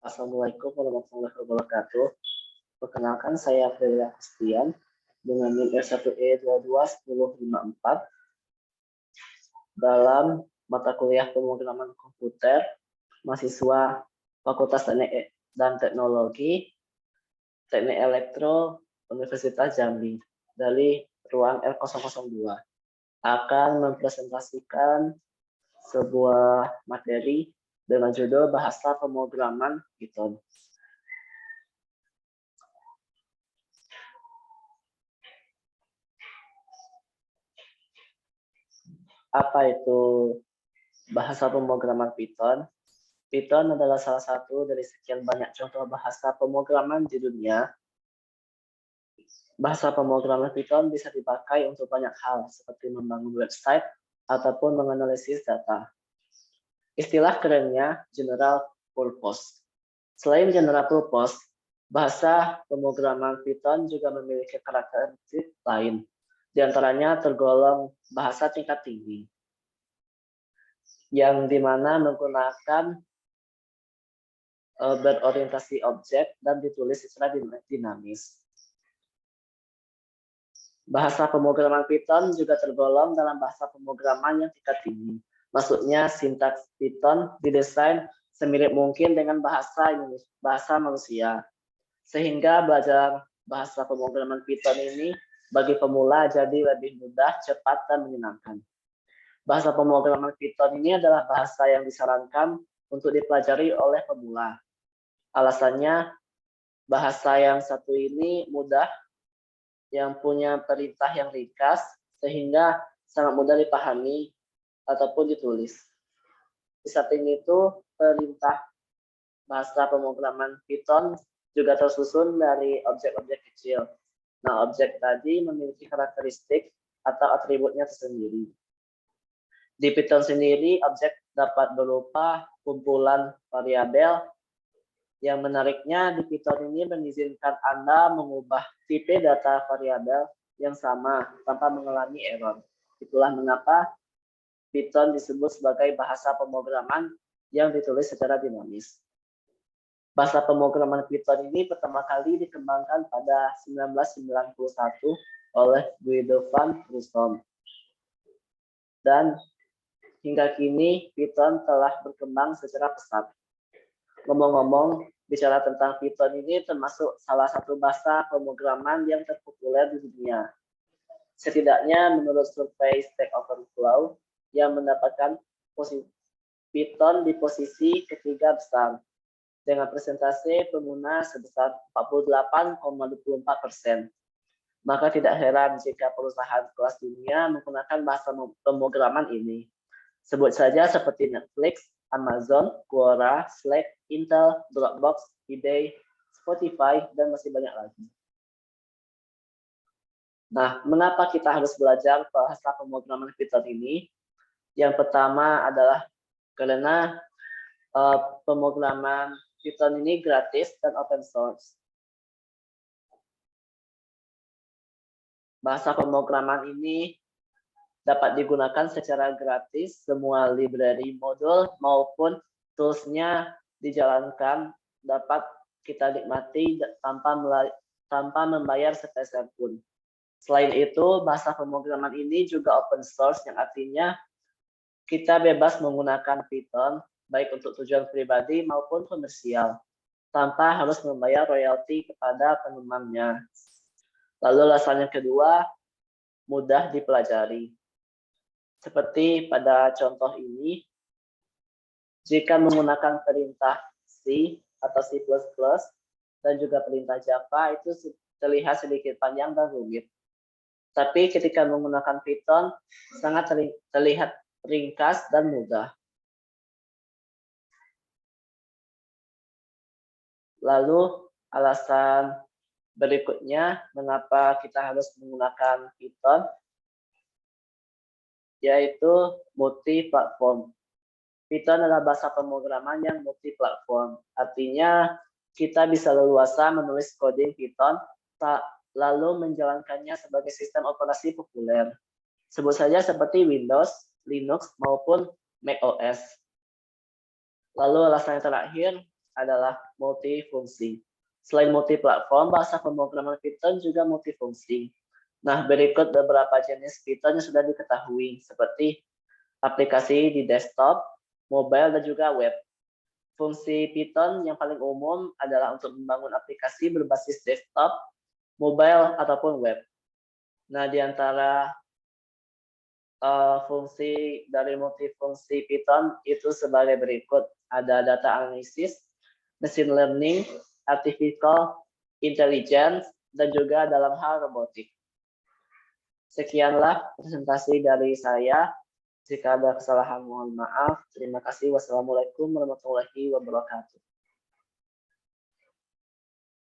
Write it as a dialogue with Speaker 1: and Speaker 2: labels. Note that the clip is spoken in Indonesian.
Speaker 1: Assalamualaikum warahmatullahi wabarakatuh. Perkenalkan, saya Frederick Astian dengan NIM R1E221054 dalam mata kuliah pemrograman komputer mahasiswa Fakultas Teknik dan Teknologi Teknik Elektro Universitas Jambi dari ruang L002 akan mempresentasikan sebuah materi dengan judul Bahasa Pemrograman Python. Apa itu bahasa pemrograman Python? Python adalah salah satu dari sekian banyak contoh bahasa pemrograman di dunia. Bahasa pemrograman Python bisa dipakai untuk banyak hal, seperti membangun website ataupun menganalisis data. Istilah kerennya general purpose. Selain general purpose, bahasa pemrograman Python juga memiliki karakteristik lain. Di antaranya tergolong bahasa tingkat tinggi, yang dimana menggunakan berorientasi objek dan ditulis secara dinamis. Bahasa pemrograman Python juga tergolong dalam bahasa pemrograman yang tingkat tinggi. Maksudnya sintaks Python didesain semirip mungkin dengan bahasa manusia. Sehingga belajar bahasa pemrograman Python ini bagi pemula jadi lebih mudah, cepat, dan menyenangkan. Bahasa pemrograman Python ini adalah bahasa yang disarankan untuk dipelajari oleh pemula. Alasannya, bahasa yang satu ini mudah, yang punya perintah yang ringkas, sehingga sangat mudah dipahami ataupun ditulis. Di samping itu, perintah bahasa pemrograman Python juga tersusun dari objek-objek kecil. Nah, objek tadi memiliki karakteristik atau atributnya tersendiri. Di Python sendiri, objek dapat berupa kumpulan variabel. Yang menariknya, di Python ini mengizinkan Anda mengubah tipe data variabel yang sama tanpa mengalami error. Itulah mengapa Python disebut sebagai bahasa pemrograman yang ditulis secara dinamis. Bahasa pemrograman Python ini pertama kali dikembangkan pada 1991 oleh Guido van Rossum. Dan hingga kini Python telah berkembang secara pesat. Ngomong-ngomong, bicara tentang Python ini termasuk salah satu bahasa pemrograman yang terpopuler di dunia. Setidaknya menurut survei Stack Overflow yang mendapatkan Python di posisi ketiga besar dengan persentase pengguna sebesar 48,24%. Maka tidak heran jika perusahaan kelas dunia menggunakan bahasa pemrograman ini. Sebut saja seperti Netflix, Amazon, Quora, Slack, Intel, Dropbox, eBay, Spotify, dan masih banyak lagi. Nah, mengapa kita harus belajar bahasa pemrograman Python ini? Yang pertama adalah karena pemrograman Python ini gratis dan open source. Bahasa pemrograman ini dapat digunakan secara gratis, semua library modul maupun tools-nya dijalankan dapat kita nikmati tanpa membayar sepeser pun. Selain itu, bahasa pemrograman ini juga open source, yang artinya kita bebas menggunakan Python baik untuk tujuan pribadi maupun komersial, tanpa harus membayar royalti kepada pengembangnya. Lalu alasan yang kedua, mudah dipelajari. Seperti pada contoh ini, jika menggunakan perintah C atau C++ dan juga perintah Java itu terlihat sedikit panjang dan rumit. Tapi ketika menggunakan Python, sangat terlihat ringkas dan mudah. Lalu alasan berikutnya mengapa kita harus menggunakan Python, yaitu multi-platform. Python adalah bahasa pemrograman yang multi-platform. Artinya kita bisa leluasa menulis coding Python, lalu menjalankannya sebagai sistem operasi populer. Sebut saja seperti Windows, Linux, maupun macOS. Lalu alasan yang terakhir, adalah multifungsi. Selain multiplatform, bahasa pemrograman Python juga multifungsi. Nah, berikut beberapa jenis Python yang sudah diketahui, seperti aplikasi di desktop, mobile, dan juga web. Fungsi Python yang paling umum adalah untuk membangun aplikasi berbasis desktop, mobile, ataupun web. Nah, di antara fungsi dari multifungsi Python itu sebagai berikut. Ada data analysis, machine learning, artificial intelligence, dan juga dalam hal robotik. Sekianlah presentasi dari saya. Jika ada kesalahan mohon maaf. Terima kasih. Wassalamualaikum warahmatullahi wabarakatuh.